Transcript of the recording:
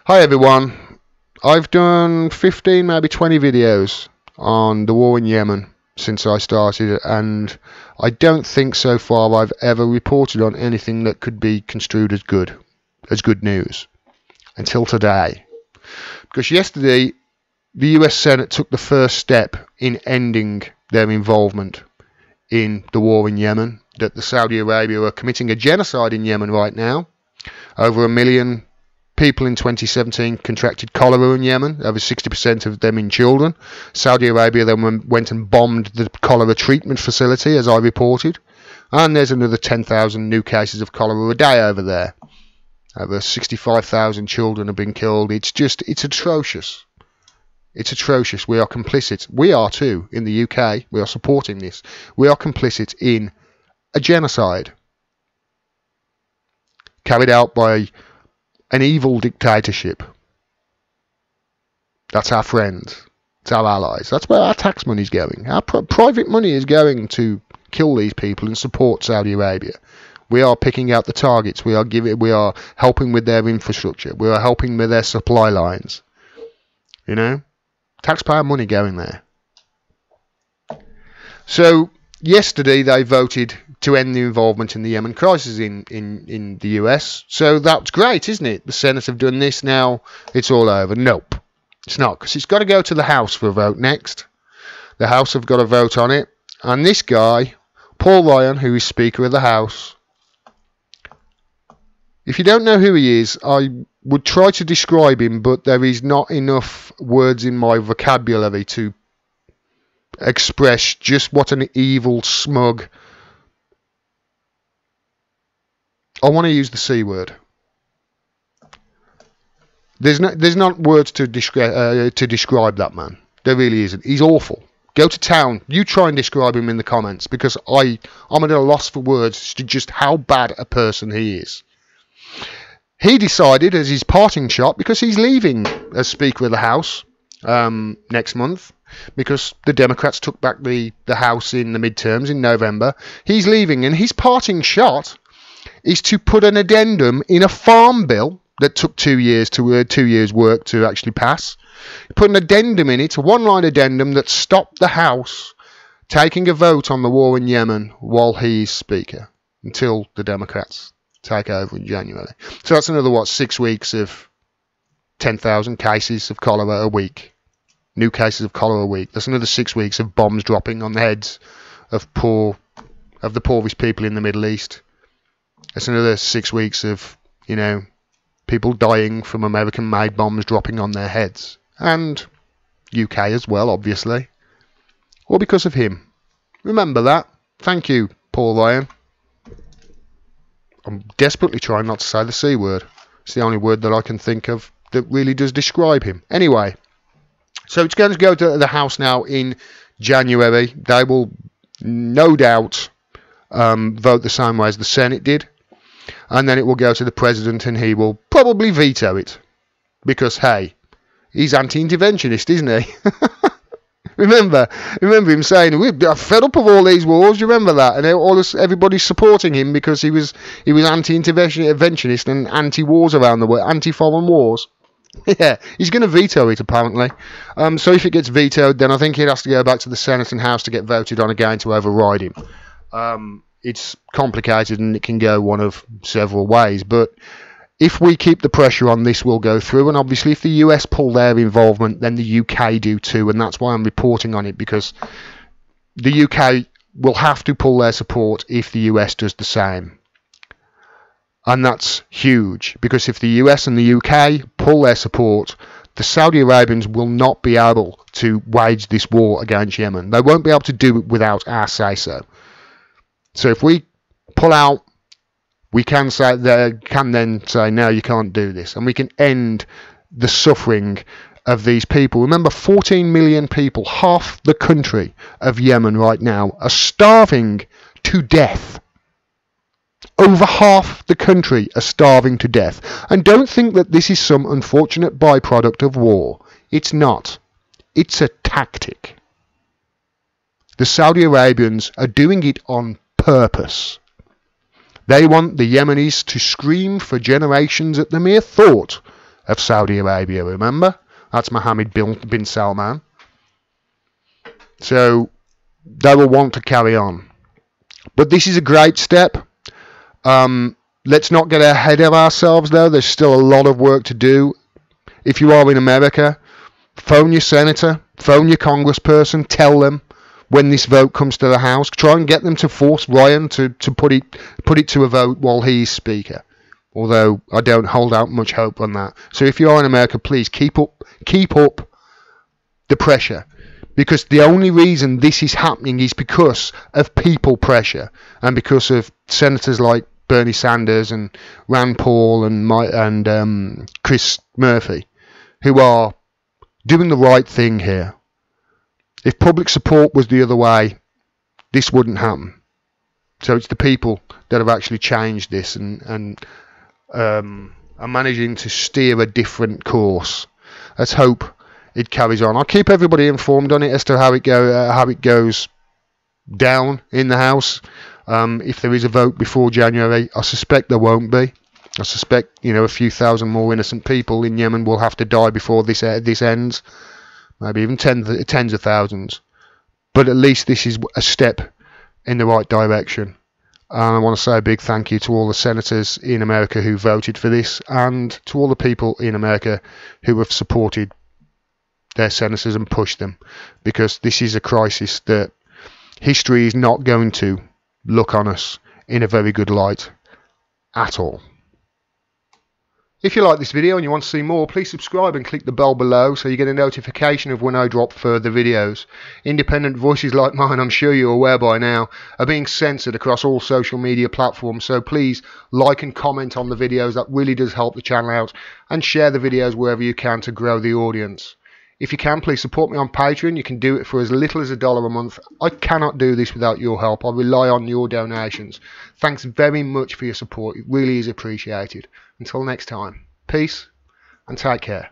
Hi everyone, I've done 15, maybe 20 videos on the war in Yemen since I started, and I don't think so far I've ever reported on anything that could be construed as good news until today. Because yesterday the US Senate took the first step in ending their involvement in the war in Yemen, that the Saudi Arabia are committing a genocide in Yemen right now. Over 1 million people in 2017 contracted cholera in Yemen, over 60% of them in children. Saudi Arabia then went and bombed the cholera treatment facility, as I reported, and there's another 10,000 new cases of cholera a day over there. Over 65,000 children have been killed. It's atrocious. It's atrocious. We are complicit. We are too, in the UK. We are supporting this. We are complicit in a genocide carried out by an evil dictatorship. That's our friends. It's our allies. That's where our tax money is going. Our private money is going to kill these people and support Saudi Arabia. We are picking out the targets. We are helping with their infrastructure. We are helping with their supply lines. You know, taxpayer money going there. So yesterday they voted to end the involvement in the Yemen crisis in the US. So that's great, isn't it? The Senate have done this, now it's all over. Nope, it's not, because it's got to go to the House for a vote next. The House have got to vote on it. And this guy, Paul Ryan, who is Speaker of the House, if you don't know who he is, I would try to describe him, but there is not enough words in my vocabulary to express just what an evil, smug... I want to use the C word. There's not words to describe that man. There really isn't. He's awful. Go to town. You try and describe him in the comments, because I'm at a loss for words to just how bad a person he is. He decided as his parting shot, because he's leaving as Speaker of the House next month, because the Democrats took back the House in the midterms in November. He's leaving, and his parting shot is to put an addendum in a farm bill that took 2 years to 2 years work to actually pass. Put an addendum in it, a one-line addendum that stopped the House taking a vote on the war in Yemen while he's Speaker, until the Democrats take over in January. So that's another, 6 weeks of 10,000 cases of cholera a week. New cases of cholera a week. That's another 6 weeks of bombs dropping on the heads of the poorest people in the Middle East. It's another 6 weeks of, people dying from American-made bombs dropping on their heads. And UK as well, obviously. All because of him. Remember that. Thank you, Paul Ryan. I'm desperately trying not to say the C word. It's the only word that I can think of that really does describe him. Anyway, so it's going to go to the House now in January. They will no doubt vote the same way as the Senate did. And then it will go to the President, and he will probably veto it. Because, hey, he's anti-interventionist, isn't he? Remember him saying, we're fed up of all these wars, you remember that? And everybody's supporting him because he was anti-interventionist and anti-wars around the world, anti-foreign wars. Yeah, he's going to veto it, apparently. So if it gets vetoed, then I think it has to go back to the Senate and House to get voted on again to override him. It's complicated, and it can go one of several ways. But if we keep the pressure on, this will go through. And obviously, if the US pull their involvement, then the UK do too. And that's why I'm reporting on it, because the UK will have to pull their support if the US does the same. And that's huge, because if the US and the UK pull their support, the Saudi Arabians will not be able to wage this war against Yemen. They won't be able to do it without our say-so. So if we pull out, we can then say, no, you can't do this. And we can end the suffering of these people. Remember, 14 million people, half the country of Yemen right now, are starving to death. Over half the country are starving to death. And don't think that this is some unfortunate byproduct of war. It's not. It's a tactic. The Saudi Arabians are doing it on purpose. They want the Yemenis to scream for generations at the mere thought of Saudi Arabia, remember? That's Mohammed bin Salman. So they will want to carry on. But this is a great step. Let's not get ahead of ourselves, though. There's still a lot of work to do. If you are in America, phone your senator, phone your congressperson, tell them when this vote comes to the House. Try and get them to force Ryan to put it to a vote while he's Speaker. Although I don't hold out much hope on that. So if you are in America, please keep up the pressure. Because the only reason this is happening is because of people pressure and because of senators like Bernie Sanders and Rand Paul and Chris Murphy, who are doing the right thing here. If public support was the other way, this wouldn't happen. So it's the people that have actually changed this and are managing to steer a different course. Let's hope it carries on. I'll keep everybody informed on it as to how it goes down in the House. If there is a vote before January, I suspect there won't be. I suspect a few thousand more innocent people in Yemen will have to die before this ends. Maybe even tens of thousands. But at least this is a step in the right direction. And I want to say a big thank you to all the senators in America who voted for this, and to all the people in America who have supported their senators and pushed them, because this is a crisis that history is not going to look on us in a very good light at all. If you like this video and you want to see more, please subscribe and click the bell below so you get a notification of when I drop further videos. Independent voices like mine, I'm sure you're aware by now, are being censored across all social media platforms, so please like and comment on the videos. That really does help the channel out, and share the videos wherever you can to grow the audience. If you can, please support me on Patreon. You can do it for as little as $1 a month. I cannot do this without your help. I rely on your donations. Thanks very much for your support. It really is appreciated. Until next time, peace and take care.